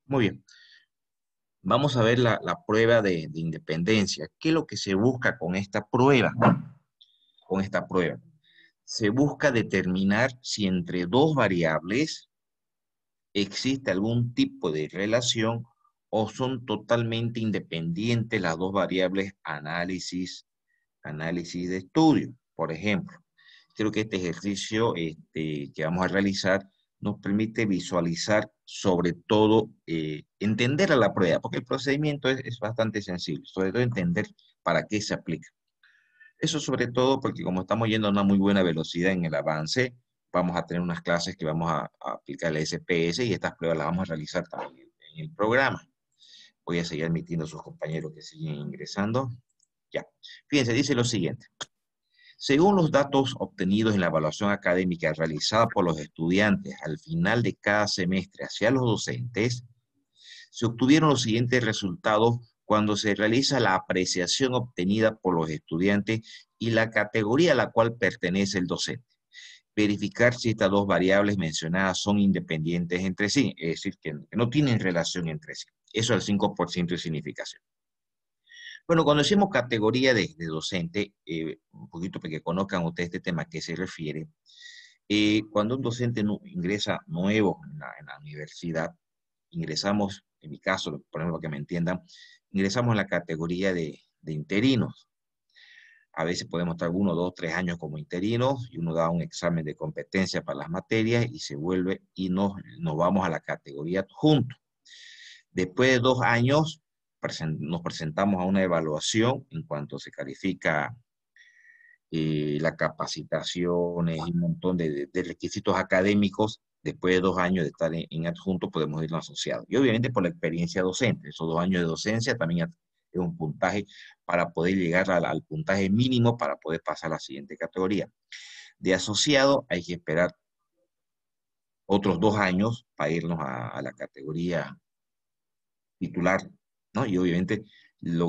Muy bien. Vamos a ver la prueba de independencia. ¿Qué es lo que se busca con esta prueba? Con esta prueba. Se busca determinar si entre dos variables existe algún tipo de relación o son totalmente independientes las dos variables análisis de estudio. Por ejemplo, creo que este ejercicio que vamos a realizar nos permite visualizar, sobre todo, entender a la prueba, porque el procedimiento es bastante sencillo, sobre todo entender para qué se aplica. Eso sobre todo porque como estamos yendo a una muy buena velocidad en el avance, vamos a tener unas clases que vamos a aplicar el SPS y estas pruebas las vamos a realizar también en el programa. Voy a seguir admitiendo a sus compañeros que siguen ingresando. Ya. Fíjense, dice lo siguiente. Según los datos obtenidos en la evaluación académica realizada por los estudiantes al final de cada semestre hacia los docentes, se obtuvieron los siguientes resultados cuando se realiza la apreciación obtenida por los estudiantes y la categoría a la cual pertenece el docente. Verificar si estas dos variables mencionadas son independientes entre sí, es decir, que no tienen relación entre sí. Eso es el 5% de significación. Bueno, cuando decimos categoría de docente, un poquito para que conozcan ustedes este tema a qué se refiere, cuando un docente ingresa nuevo en la universidad, ingresamos, en mi caso, por ejemplo, que me entiendan, ingresamos en la categoría de interinos. A veces podemos estar 1, 2, 3 años como interinos y uno da un examen de competencia para las materias y se vuelve y nos vamos a la categoría adjunto. Después de 2 años nos presentamos a una evaluación en cuanto se califica las capacitaciones y un montón de requisitos académicos. Después de 2 años de estar en adjunto podemos irnos asociados. Y obviamente por la experiencia docente, esos 2 años de docencia también es un puntaje para poder llegar al puntaje mínimo para poder pasar a la siguiente categoría. De asociado hay que esperar otros 2 años para irnos a la categoría titular, ¿no? Y obviamente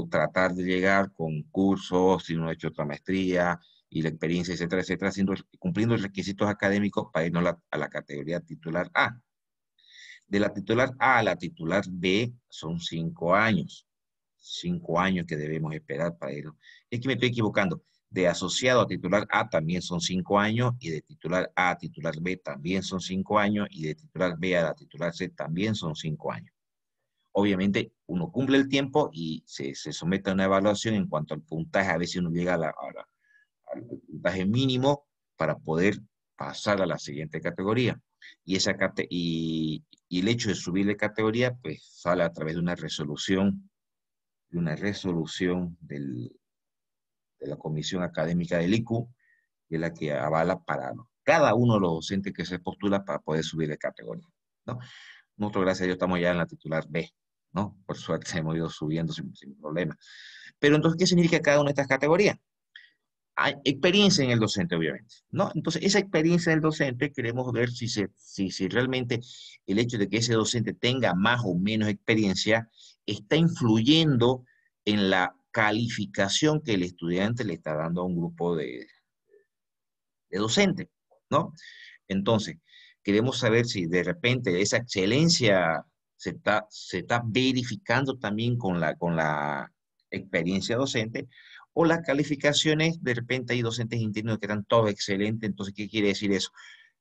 tratar de llegar con cursos, si uno ha hecho otra maestría y la experiencia, etcétera, etcétera, cumpliendo los requisitos académicos para irnos a la categoría titular A. De la titular A a la titular B son 5 años. 5 años que debemos esperar para irnos. Es que me estoy equivocando. De asociado a titular A también son 5 años, y de titular A a titular B también son 5 años, y de titular B a la titular C también son 5 años. Obviamente uno cumple el tiempo y se somete a una evaluación en cuanto al puntaje. A veces uno llega al puntaje mínimo para poder pasar a la siguiente categoría. Y el hecho de subir de categoría, pues sale a través de una resolución de la Comisión Académica del ICU, que es la que avala para cada uno de los docentes que se postula para poder subir de categoría, ¿no? Nosotros, gracias a Dios, estamos ya en la titular B, ¿no? Por suerte hemos ido subiendo sin problema. Pero entonces, ¿qué significa cada una de estas categorías? Hay experiencia en el docente, obviamente, ¿no? Entonces, esa experiencia del docente queremos ver si realmente el hecho de que ese docente tenga más o menos experiencia está influyendo en la calificación que el estudiante le está dando a un grupo de docentes, ¿no? Entonces, queremos saber si de repente esa excelencia se está verificando también con la experiencia docente, o las calificaciones. De repente hay docentes internos que eran todos excelentes. Entonces, ¿qué quiere decir eso?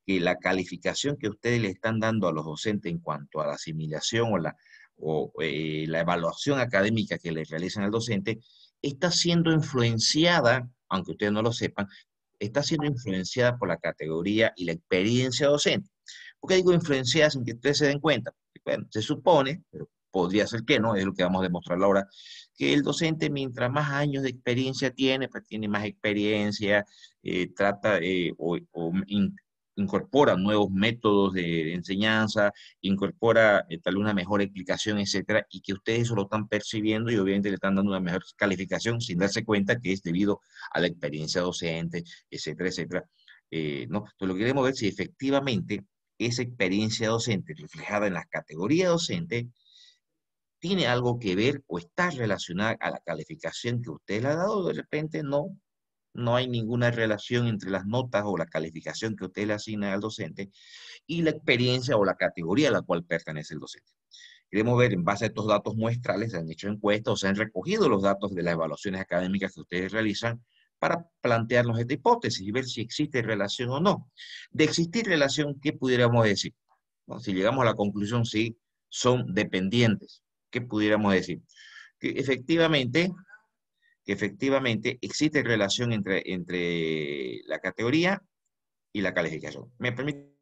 Que la calificación que ustedes le están dando a los docentes en cuanto a la asimilación o la evaluación académica que le realizan al docente está siendo influenciada, aunque ustedes no lo sepan, está siendo influenciada por la categoría y la experiencia docente. ¿Por qué digo influenciada sin que ustedes se den cuenta? Bueno, se supone, pero podría ser que no, es lo que vamos a demostrar ahora, que el docente, mientras más años de experiencia tiene, pues tiene más experiencia, trata incorpora nuevos métodos de enseñanza, incorpora tal vez una mejor explicación, etcétera, y que ustedes eso lo están percibiendo y obviamente le están dando una mejor calificación sin darse cuenta que es debido a la experiencia docente, etcétera, etcétera. ¿No? Entonces, lo que queremos ver si efectivamente esa experiencia docente reflejada en la categoría docente tiene algo que ver o está relacionada a la calificación que usted le ha dado. De repente no, no hay ninguna relación entre las notas o la calificación que usted le asigna al docente y la experiencia o la categoría a la cual pertenece el docente. Queremos ver, en base a estos datos muestrales, se han hecho encuestas o se han recogido los datos de las evaluaciones académicas que ustedes realizan para plantearnos esta hipótesis y ver si existe relación o no. De existir relación, ¿qué pudiéramos decir? ¿No? Si llegamos a la conclusión, sí, son dependientes. ¿Qué pudiéramos decir? Que efectivamente, que efectivamente existe relación entre la categoría y la calificación. ¿Me permite?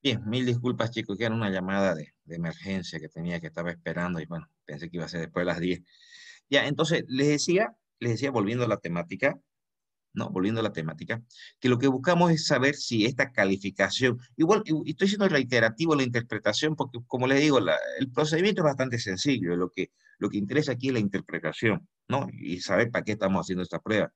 Bien, mil disculpas, chicos, que era una llamada de emergencia que tenía, que estaba esperando y bueno, pensé que iba a ser después de las 10. Ya, entonces, les decía, volviendo a la temática, ¿no? Volviendo a la temática, que lo que buscamos es saber si esta calificación, igual, y estoy siendo reiterativo en la interpretación, porque como les digo, el procedimiento es bastante sencillo, lo que interesa aquí es la interpretación, ¿no? Y saber para qué estamos haciendo esta prueba.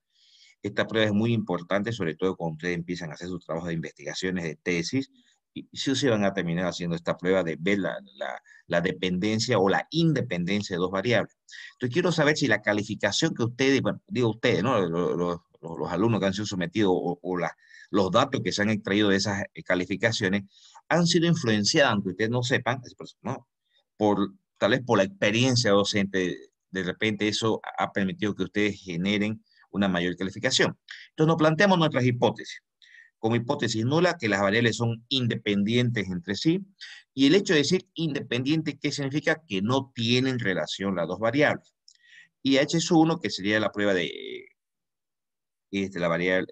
Esta prueba es muy importante, sobre todo cuando ustedes empiezan a hacer sus trabajos de investigaciones, de tesis, y si se van a terminar haciendo esta prueba de ver la dependencia o la independencia de dos variables. Entonces quiero saber si la calificación que ustedes, bueno, digo ustedes, ¿no? los alumnos que han sido sometidos los datos que se han extraído de esas calificaciones han sido influenciadas, aunque ustedes no sepan, ¿no? Tal vez por la experiencia docente, de repente eso ha permitido que ustedes generen una mayor calificación. Entonces nos planteamos nuestras hipótesis. Como hipótesis nula, que las variables son independientes entre sí, y el hecho de decir independiente, ¿qué significa? Que no tienen relación las dos variables. Y H1, que sería la prueba de la variable,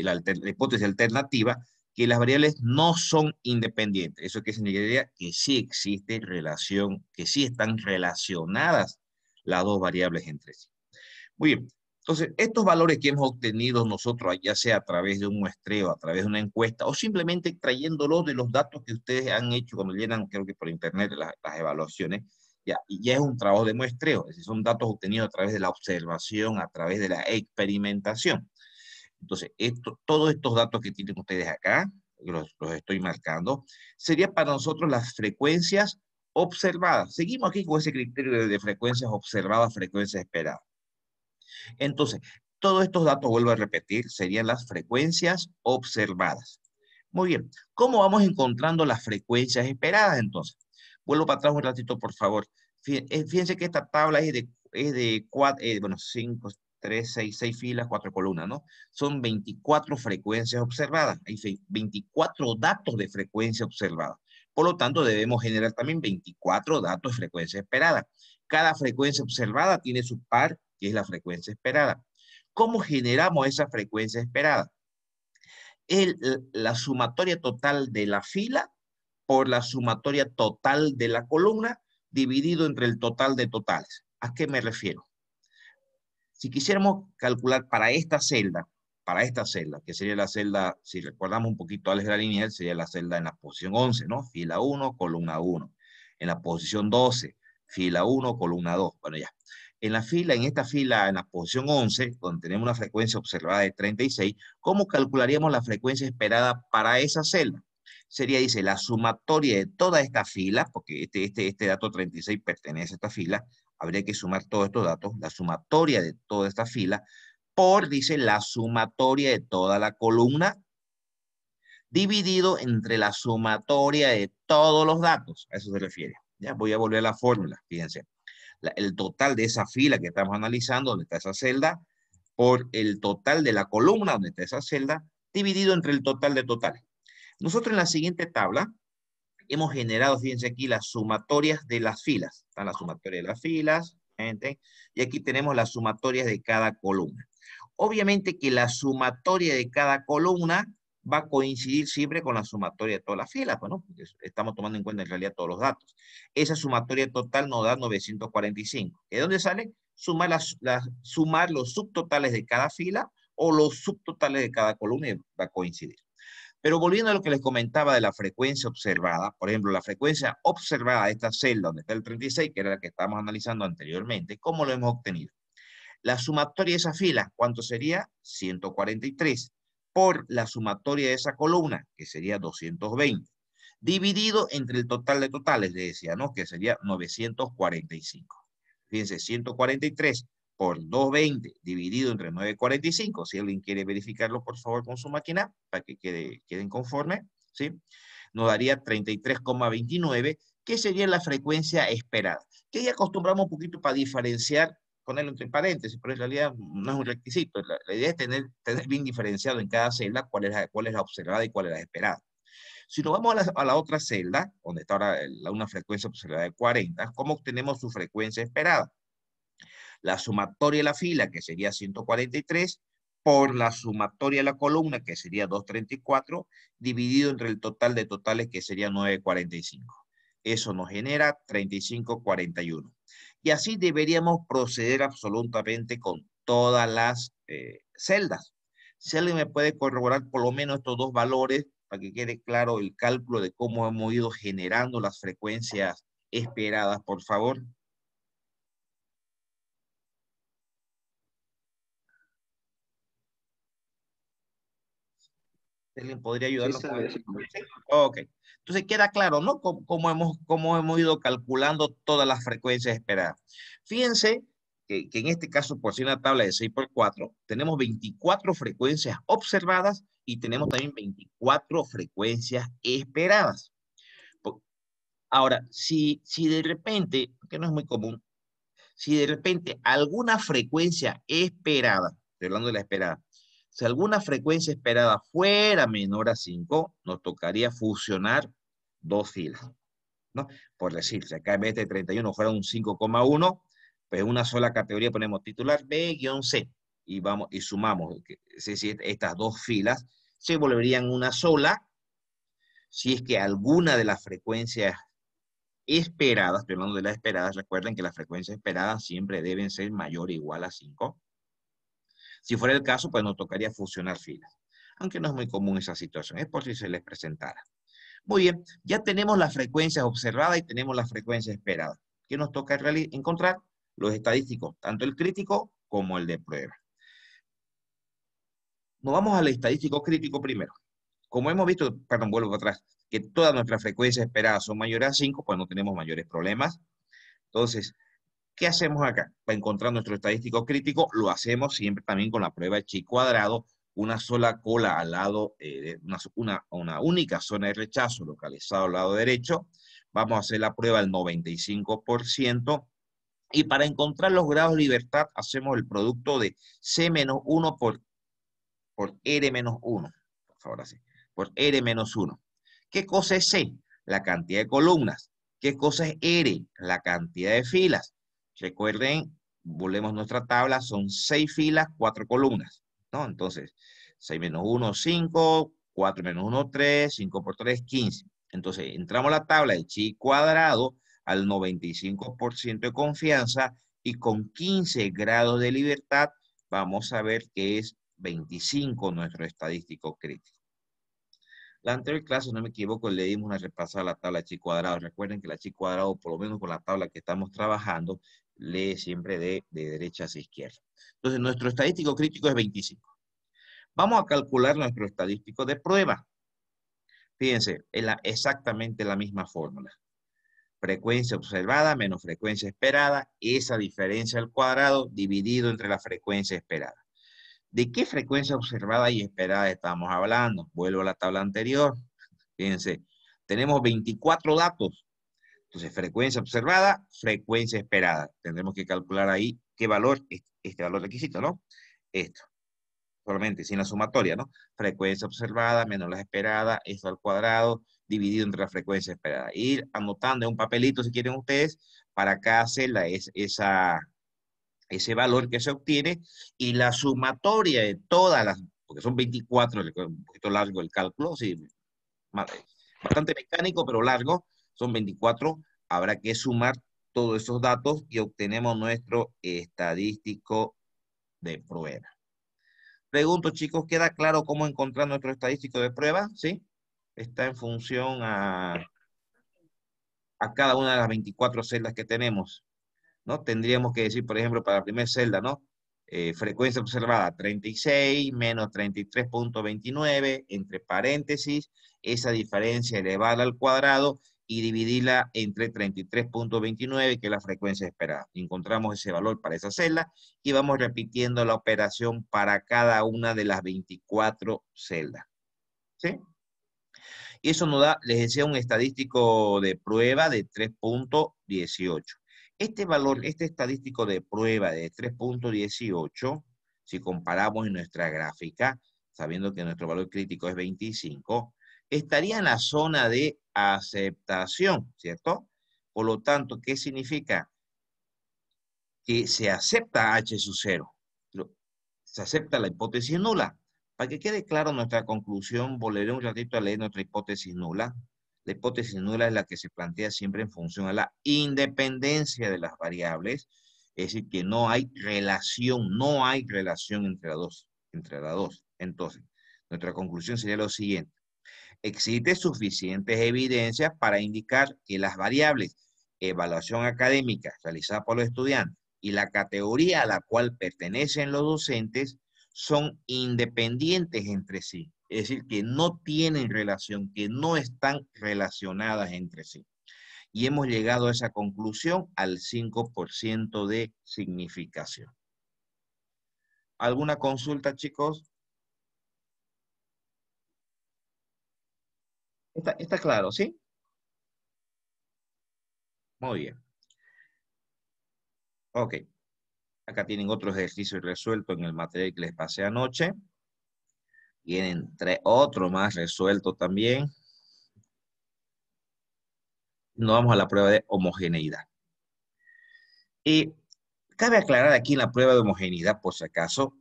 la hipótesis alternativa, que las variables no son independientes. ¿Eso qué significaría? Que sí existe relación, que sí están relacionadas las dos variables entre sí. Muy bien. Entonces, estos valores que hemos obtenido nosotros, ya sea a través de un muestreo, a través de una encuesta, o simplemente extrayéndolos de los datos que ustedes han hecho cuando llenan, creo que por internet, las evaluaciones, ya es un trabajo de muestreo, es decir, son datos obtenidos a través de la observación, a través de la experimentación. Entonces, todos estos datos que tienen ustedes acá, los estoy marcando, serían para nosotros las frecuencias observadas. Seguimos aquí con ese criterio de frecuencias observadas, frecuencias esperadas. Entonces, todos estos datos, vuelvo a repetir, serían las frecuencias observadas. Muy bien, ¿cómo vamos encontrando las frecuencias esperadas entonces? Vuelvo para atrás un ratito, por favor. Fíjense que esta tabla es de 5, 3, 6 filas, 4 columnas, ¿no? Son 24 frecuencias observadas. Hay 24 datos de frecuencia observada. Por lo tanto, debemos generar también 24 datos de frecuencia esperada. Cada frecuencia observada tiene su par, que es la frecuencia esperada. ¿Cómo generamos esa frecuencia esperada? La sumatoria total de la fila por la sumatoria total de la columna dividido entre el total de totales. ¿A qué me refiero? Si quisiéramos calcular para esta celda, que sería la celda, si recordamos un poquito álgebra lineal, sería la celda en la posición 11, ¿no? Fila 1, columna 1. En la posición 12, fila 1, columna 2. Bueno, ya. En esta fila, en la posición 11, donde tenemos una frecuencia observada de 36, ¿cómo calcularíamos la frecuencia esperada para esa celda? Sería, dice, la sumatoria de toda esta fila, porque este dato 36 pertenece a esta fila, habría que sumar todos estos datos, la sumatoria de toda esta fila, por, dice, la sumatoria de toda la columna, dividido entre la sumatoria de todos los datos. A eso se refiere. Ya voy a volver a la fórmula, fíjense. El total de esa fila que estamos analizando, donde está esa celda, por el total de la columna, donde está esa celda, dividido entre el total de totales. Nosotros en la siguiente tabla hemos generado, fíjense aquí, las sumatorias de las filas. Están las sumatorias de las filas, gente, y aquí tenemos las sumatorias de cada columna. Obviamente que la sumatoria de cada columna va a coincidir siempre con la sumatoria de todas las filas, pues, ¿no? Porque estamos tomando en cuenta en realidad todos los datos. Esa sumatoria total nos da 945. ¿De dónde sale? Sumar los subtotales de cada fila o los subtotales de cada columna y va a coincidir. Pero volviendo a lo que les comentaba de la frecuencia observada, por ejemplo, la frecuencia observada de esta celda donde está el 36, que era la que estábamos analizando anteriormente, ¿cómo lo hemos obtenido? La sumatoria de esa fila, ¿cuánto sería? 143, por la sumatoria de esa columna, que sería 220, dividido entre el total de totales, le decía, ¿no? Que sería 945. Fíjense, 143 por 220 dividido entre 945. Si alguien quiere verificarlo, por favor, con su máquina, para que queden conforme, ¿sí? Nos daría 33,29, que sería la frecuencia esperada. Que ya acostumbramos un poquito para diferenciar, ponerlo entre paréntesis, pero en realidad no es un requisito. La idea es tener bien diferenciado en cada celda cuál es la observada y cuál es la esperada. Si nos vamos a la otra celda, donde está ahora una frecuencia observada de 40, ¿cómo obtenemos su frecuencia esperada? La sumatoria de la fila, que sería 143, por la sumatoria de la columna, que sería 234, dividido entre el total de totales, que sería 945. Eso nos genera 3541. Y así deberíamos proceder absolutamente con todas las celdas. Si alguien me puede corroborar por lo menos estos dos valores, para que quede claro el cálculo de cómo hemos ido generando las frecuencias esperadas, por favor. ¿Alguien podría Sí, ayudarnos con sabe eso? eso. ¿Sí? Ok. Entonces queda claro, ¿no? Cómo hemos ido calculando todas las frecuencias esperadas. Fíjense que en este caso, por ser una tabla de 6 por 4, tenemos 24 frecuencias observadas y tenemos también 24 frecuencias esperadas. Ahora, si de repente, que no es muy común, si de repente alguna frecuencia esperada, estoy hablando de la esperada, si alguna frecuencia esperada fuera menor a 5, nos tocaría fusionar dos filas, ¿no? Por decir, si acá en vez de 31 fuera un 5,1, pues en una sola categoría ponemos titular B-C y vamos y sumamos, es decir, estas dos filas se volverían una sola si es que alguna de las frecuencias esperadas, estoy hablando de las esperadas, recuerden que las frecuencias esperadas siempre deben ser mayor o igual a 5. Si fuera el caso, pues nos tocaría fusionar filas, aunque no es muy común esa situación, es por si se les presentara. Muy bien, ya tenemos las frecuencias observadas y tenemos las frecuencias esperadas. ¿Qué nos toca encontrar? Los estadísticos, tanto el crítico como el de prueba. Nos vamos al estadístico crítico primero. Como hemos visto, perdón, vuelvo atrás, que todas nuestras frecuencias esperadas son mayores a 5, pues no tenemos mayores problemas. Entonces, ¿qué hacemos acá? Para encontrar nuestro estadístico crítico, lo hacemos siempre también con la prueba de chi cuadrado, una sola cola al lado, una única zona de rechazo localizada al lado derecho. Vamos a hacer la prueba al 95%. Y para encontrar los grados de libertad, hacemos el producto de C-1 por R-1. Por favor, así. Por R-1. ¿Qué cosa es C? La cantidad de columnas. ¿Qué cosa es R? La cantidad de filas. Recuerden, volvemos nuestra tabla, son 6 filas, 4 columnas, ¿no? Entonces, 6 menos 1, 5, 4 menos 1, 3, 5 por 3, 15. Entonces, entramos a la tabla de chi cuadrado al 95% de confianza y con 15 grados de libertad vamos a ver que es 25 nuestro estadístico crítico. La anterior clase, no me equivoco, le dimos una repasada a la tabla de chi cuadrado. Recuerden que la chi cuadrado, por lo menos con la tabla que estamos trabajando, lee siempre de derecha hacia izquierda. Entonces, nuestro estadístico crítico es 25. Vamos a calcular nuestro estadístico de prueba. Fíjense, es exactamente la misma fórmula. Frecuencia observada menos frecuencia esperada, esa diferencia al cuadrado dividido entre la frecuencia esperada. ¿De qué frecuencia observada y esperada estamos hablando? Vuelvo a la tabla anterior. Fíjense, tenemos 24 datos. Entonces, frecuencia observada, frecuencia esperada. Tendremos que calcular ahí qué valor, este valor requisito, ¿no? Esto, solamente sin la sumatoria, ¿no? Frecuencia observada menos la esperada, esto al cuadrado, dividido entre la frecuencia esperada. Ir anotando en un papelito, si quieren ustedes, para cada celda es ese valor que se obtiene y la sumatoria de todas las, porque son 24, un poquito largo el cálculo, sí, bastante mecánico, pero largo, son 24, habrá que sumar todos esos datos y obtenemos nuestro estadístico de prueba. Pregunto, chicos, ¿queda claro cómo encontrar nuestro estadístico de prueba? ¿Sí? Está en función a cada una de las 24 celdas que tenemos, ¿no? Tendríamos que decir, por ejemplo, para la primera celda, ¿no? Frecuencia observada 36 menos 33,29, entre paréntesis, esa diferencia elevarla al cuadrado y dividirla entre 33,29, que es la frecuencia esperada. Encontramos ese valor para esa celda y vamos repitiendo la operación para cada una de las 24 celdas. ¿Sí? Y eso nos da, les decía, un estadístico de prueba de 3,18. Este valor, este estadístico de prueba de 3,18, si comparamos en nuestra gráfica, sabiendo que nuestro valor crítico es 25, estaría en la zona de aceptación, ¿cierto? Por lo tanto, ¿qué significa? Que se acepta H sub 0. Se acepta la hipótesis nula. Para que quede claro nuestra conclusión, volveré un ratito a leer nuestra hipótesis nula. La hipótesis nula es la que se plantea siempre en función a la independencia de las variables, es decir, que no hay relación entre las dos. Entonces, nuestra conclusión sería lo siguiente. Existe suficientes evidencias para indicar que las variables evaluación académica realizada por los estudiantes y la categoría a la cual pertenecen los docentes son independientes entre sí. Es decir, que no tienen relación, que no están relacionadas entre sí. y hemos llegado a esa conclusión al 5% de significación. ¿Alguna consulta, chicos? ¿Está claro, sí? Muy bien. Ok. Acá tienen otros ejercicios resueltos en el material que les pasé anoche. Tienen otro más resuelto también. Nos vamos a la prueba de homogeneidad. Y cabe aclarar aquí en la prueba de homogeneidad, por si acaso,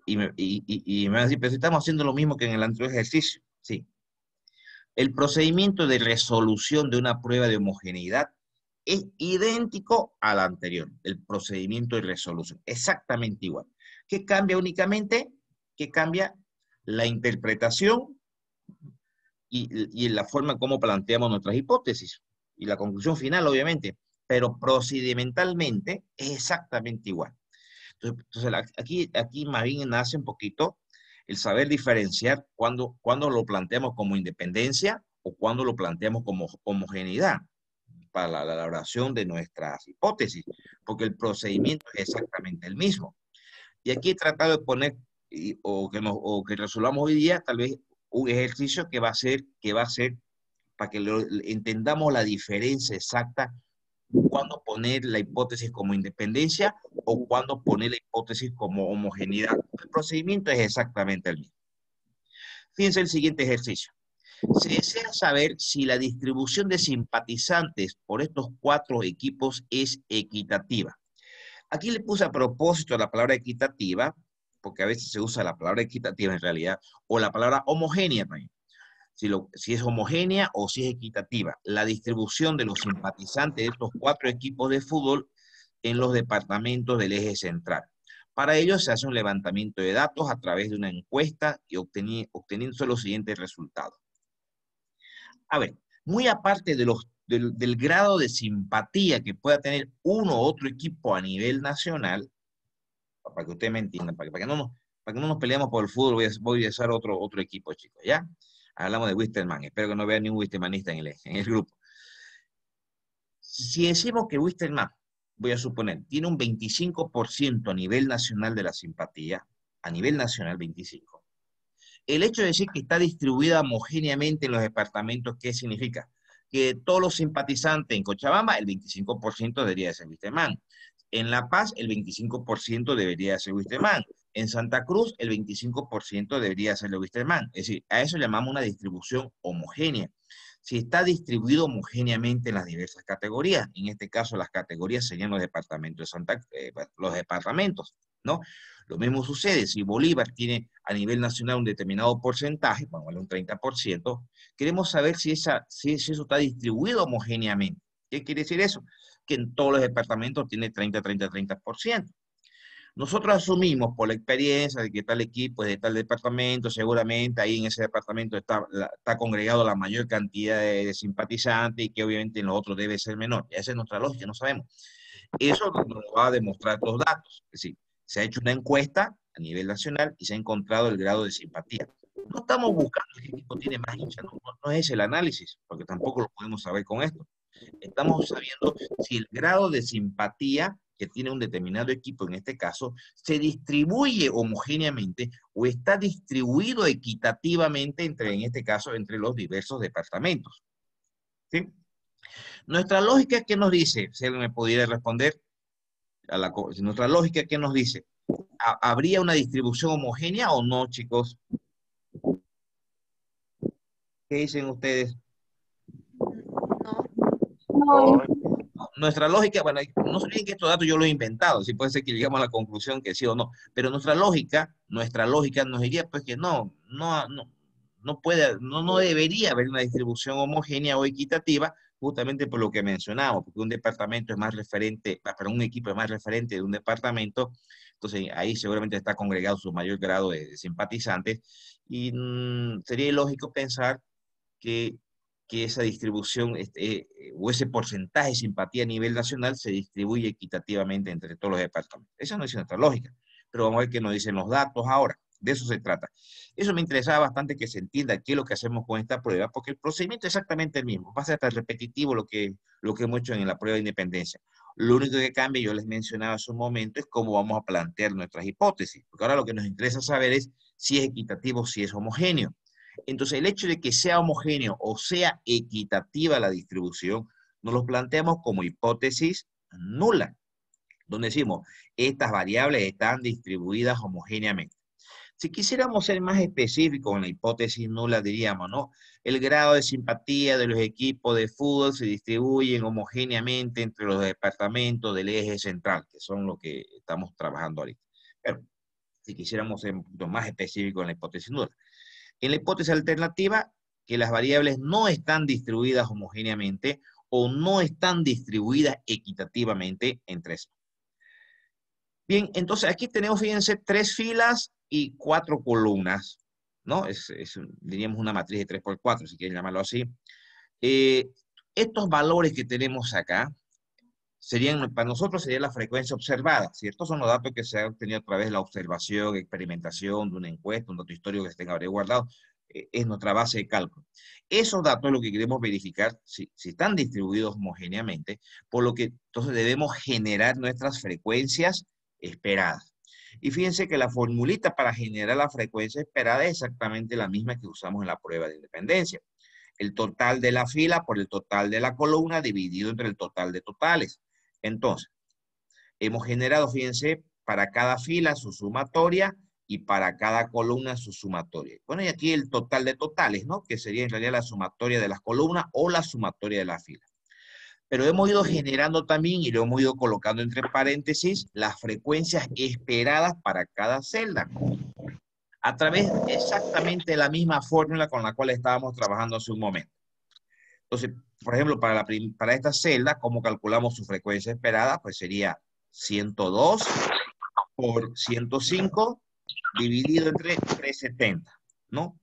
y me van a decir, pero si estamos haciendo lo mismo que en el anterior ejercicio. Sí. El procedimiento de resolución de una prueba de homogeneidad es idéntico al anterior, el procedimiento de resolución, exactamente igual. ¿Qué cambia únicamente? ¿Qué cambia? La interpretación y la forma en cómo planteamos nuestras hipótesis. Y la conclusión final, obviamente, pero procedimentalmente es exactamente igual. Entonces aquí más bien nace un poquito el saber diferenciar cuando lo planteamos como independencia o cuando lo planteamos como homogeneidad para la elaboración de nuestras hipótesis, porque el procedimiento es exactamente el mismo. Y aquí he tratado de poner, o que resolvamos hoy día, tal vez un ejercicio que va a ser para que entendamos la diferencia exacta, cuándo poner la hipótesis como independencia o cuándo poner la hipótesis como homogeneidad. El procedimiento es exactamente el mismo. Fíjense el siguiente ejercicio. Se desea saber si la distribución de simpatizantes por estos 4 equipos es equitativa. Aquí le puse a propósito la palabra equitativa, porque a veces se usa la palabra equitativa en realidad, o la palabra homogénea también. Si es homogénea o si es equitativa. La distribución de los simpatizantes de estos 4 equipos de fútbol en los departamentos del eje central. Para ello se hace un levantamiento de datos a través de una encuesta y obteniendo los siguientes resultados. A ver, muy aparte del grado de simpatía que pueda tener uno u otro equipo a nivel nacional, para que ustedes me entiendan, para que no nos peleemos por el fútbol, voy a usar otro equipo, chicos, ¿ya? Hablamos de Wisterman, espero que no vean ni un Wistermanista en el grupo. Si decimos que Wisterman, voy a suponer, tiene un 25% a nivel nacional de la simpatía, a nivel nacional 25%, el hecho de decir que está distribuida homogéneamente en los departamentos, ¿qué significa? Que todos los simpatizantes en Cochabamba, el 25% debería ser Wisterman. En La Paz, el 25% debería ser Wisterman. En Santa Cruz, el 25% debería ser Wisterman. Es decir, a eso llamamos una distribución homogénea. Si está distribuido homogéneamente en las diversas categorías, en este caso las categorías serían los departamentos los departamentos, ¿no? Lo mismo sucede si Bolívar tiene a nivel nacional un determinado porcentaje, vamos a ver un 30%, queremos saber si eso está distribuido homogéneamente. ¿Qué quiere decir eso? Que en todos los departamentos tiene 30%. Nosotros asumimos por la experiencia de que tal equipo es de tal departamento, seguramente ahí en ese departamento está congregado la mayor cantidad de simpatizantes y que obviamente en los otros debe ser menor. Esa es nuestra lógica, no sabemos. Eso nos lo va a demostrar los datos. Es decir, se ha hecho una encuesta a nivel nacional y se ha encontrado el grado de simpatía. No estamos buscando qué equipo tiene más hinchas, no es el análisis, porque tampoco lo podemos saber con esto. Estamos sabiendo si el grado de simpatía que tiene un determinado equipo, en este caso, se distribuye homogéneamente o está distribuido equitativamente en este caso, entre los diversos departamentos. ¿Sí? Nuestra lógica, ¿qué nos dice? Si alguien me pudiera responder, nuestra lógica, ¿qué nos dice? ¿Habría una distribución homogénea o no, chicos? ¿Qué dicen ustedes? No. Nuestra lógica, bueno, no se olviden que estos datos yo los he inventado, sí puede ser que llegamos a la conclusión que sí o no, pero nuestra lógica nos diría pues que no debería haber una distribución homogénea o equitativa, justamente por lo que mencionamos, porque un departamento es más referente, para un equipo es más referente de un departamento, entonces ahí seguramente está congregado su mayor grado de simpatizantes, y sería ilógico pensar que esa distribución o ese porcentaje de simpatía a nivel nacional se distribuye equitativamente entre todos los departamentos. Esa no es nuestra lógica, pero vamos a ver qué nos dicen los datos ahora. De eso se trata. Eso me interesaba bastante que se entienda qué es lo que hacemos con esta prueba, porque el procedimiento es exactamente el mismo. Va a ser tan repetitivo lo que hemos hecho en la prueba de independencia. Lo único que cambia, yo les mencionaba hace un momento, es cómo vamos a plantear nuestras hipótesis. Porque ahora lo que nos interesa saber es si es equitativo, si es homogéneo. Entonces, el hecho de que sea homogéneo o sea equitativa la distribución, nos lo planteamos como hipótesis nula, donde decimos, estas variables están distribuidas homogéneamente. Si quisiéramos ser más específicos en la hipótesis nula, diríamos, ¿no? El grado de simpatía de los equipos de fútbol se distribuyen homogéneamente entre los departamentos del eje central, que son lo que estamos trabajando ahorita. Pero si quisiéramos ser un poquito más específicos en la hipótesis nula. En la hipótesis alternativa, que las variables no están distribuidas homogéneamente o no están distribuidas equitativamente entre sí. Bien, entonces aquí tenemos, fíjense, 3 filas y 4 columnas, ¿no? Diríamos una matriz de 3 por 4, si quieren llamarlo así. Eh, Estos valores que tenemos acá, para nosotros sería la frecuencia observada, ¿cierto? Son los datos que se han obtenido a través de la observación, experimentación, de una encuesta, un dato histórico que se tenga guardado, es nuestra base de cálculo. Esos datos es lo que queremos verificar, si están distribuidos homogéneamente, por lo que entonces debemos generar nuestras frecuencias esperadas. Y fíjense que la formulita para generar la frecuencia esperada es exactamente la misma que usamos en la prueba de independencia. El total de la fila por el total de la columna dividido entre el total de totales. Entonces, hemos generado, fíjense, para cada fila su sumatoria y para cada columna su sumatoria. Bueno, y aquí el total de totales, ¿no? Que sería en realidad la sumatoria de las columnas o la sumatoria de las filas. Pero hemos ido generando también, y lo hemos ido colocando entre paréntesis, las frecuencias esperadas para cada celda, a través exactamente de la misma fórmula con la cual estábamos trabajando hace un momento. Entonces, por ejemplo, para esta celda, ¿cómo calculamos su frecuencia esperada? Pues sería 102 por 105 dividido entre 370, ¿no?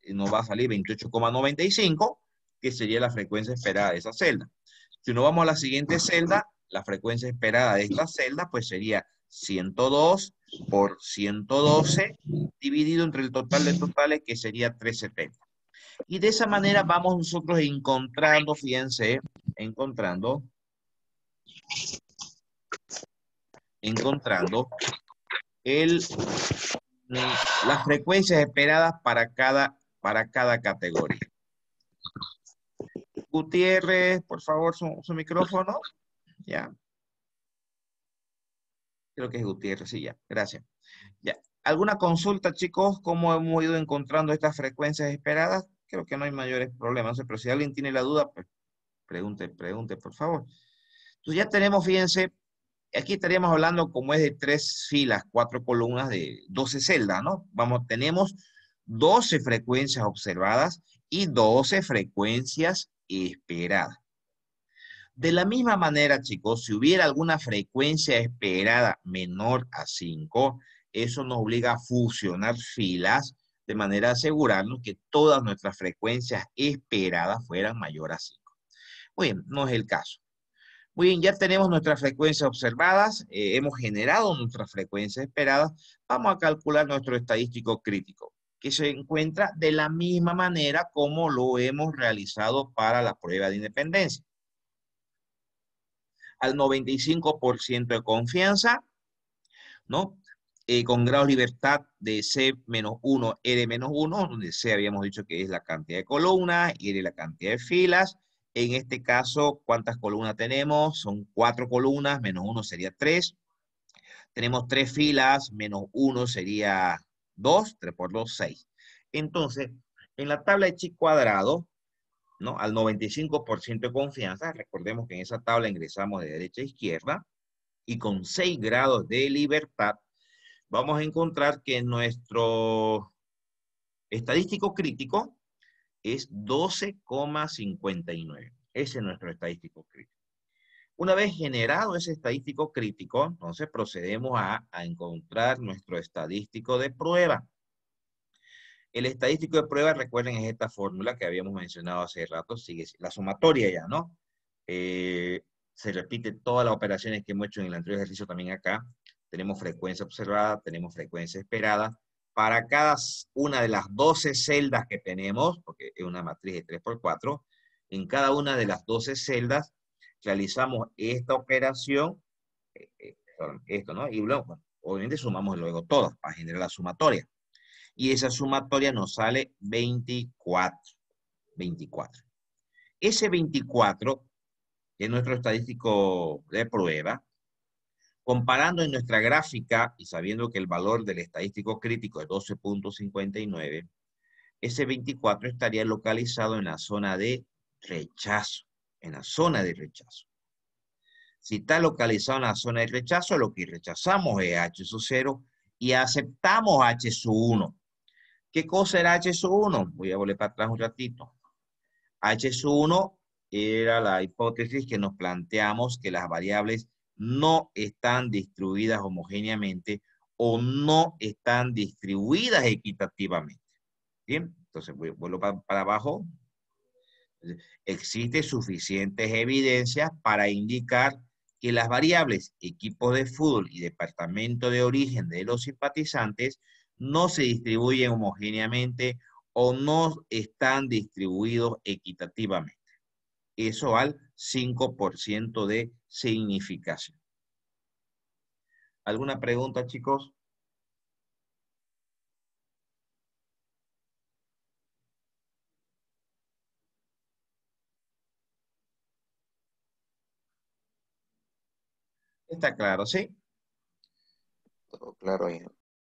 Nos va a salir 28,95, que sería la frecuencia esperada de esa celda. Si nos vamos a la siguiente celda, la frecuencia esperada de esta celda, pues sería 102 por 112 dividido entre el total de totales, que sería 370. Y de esa manera vamos nosotros encontrando, fíjense, encontrando las frecuencias esperadas para cada categoría. Gutiérrez, por favor, su micrófono. Ya. Creo que es Gutiérrez, sí, ya. Gracias. Ya. ¿Alguna consulta, chicos? ¿Cómo hemos ido encontrando estas frecuencias esperadas? Creo que no hay mayores problemas, no sé, pero si alguien tiene la duda, pues pregunte, por favor. Entonces ya tenemos, fíjense, aquí estaríamos hablando como es de 3 filas, 4 columnas de 12 celdas, ¿no? Tenemos 12 frecuencias observadas y 12 frecuencias esperadas. De la misma manera, chicos, si hubiera alguna frecuencia esperada menor a 5, eso nos obliga a fusionar filas de manera a asegurarnos que todas nuestras frecuencias esperadas fueran mayor a 5. Muy bien, no es el caso. Muy bien, ya tenemos nuestras frecuencias observadas, hemos generado nuestras frecuencias esperadas. Vamos a calcular nuestro estadístico crítico, que se encuentra de la misma manera como lo hemos realizado para la prueba de independencia. Al 95% de confianza, ¿no? Con grado de libertad de C-1, R-1, donde C habíamos dicho que es la cantidad de columnas y R la cantidad de filas. En este caso, ¿cuántas columnas tenemos? Son 4 columnas, menos 1 sería 3. Tenemos 3 filas, menos 1 sería 2, 3 por 2, 6. Entonces, en la tabla de chi cuadrado, ¿no? Al 95% de confianza, recordemos que en esa tabla ingresamos de derecha a izquierda, y con 6 grados de libertad, vamos a encontrar que nuestro estadístico crítico es 12,59. Ese es nuestro estadístico crítico. Una vez generado ese estadístico crítico, entonces procedemos a encontrar nuestro estadístico de prueba. El estadístico de prueba, recuerden, es esta fórmula que habíamos mencionado hace rato, sigue la sumatoria ya, ¿no? Se repite todas las operaciones que hemos hecho en el anterior ejercicio también acá. Tenemos frecuencia observada, tenemos frecuencia esperada. para cada una de las 12 celdas que tenemos, porque es una matriz de 3 por 4, en cada una de las 12 celdas realizamos esta operación, esto, ¿no? Y luego, bueno, obviamente sumamos luego todas para generar la sumatoria. Y esa sumatoria nos sale 24. 24. Ese 24, que es nuestro estadístico de prueba, comparando en nuestra gráfica y sabiendo que el valor del estadístico crítico es 12.59, ese 24 estaría localizado en la zona de rechazo, en la zona de rechazo. Si está localizado en la zona de rechazo, lo que rechazamos es H sub 0 y aceptamos H sub 1. ¿Qué cosa era H sub 1? Voy a volver para atrás un ratito. H sub 1 era la hipótesis que nos planteamos que las variables no están distribuidas homogéneamente o no están distribuidas equitativamente. Bien, entonces vuelvo para abajo. Existen suficientes evidencias para indicar que las variables equipo de fútbol y departamento de origen de los simpatizantes no se distribuyen homogéneamente o no están distribuidos equitativamente. Eso al 5% de significación. ¿Alguna pregunta, chicos? Está claro, ¿sí? Todo claro ahí.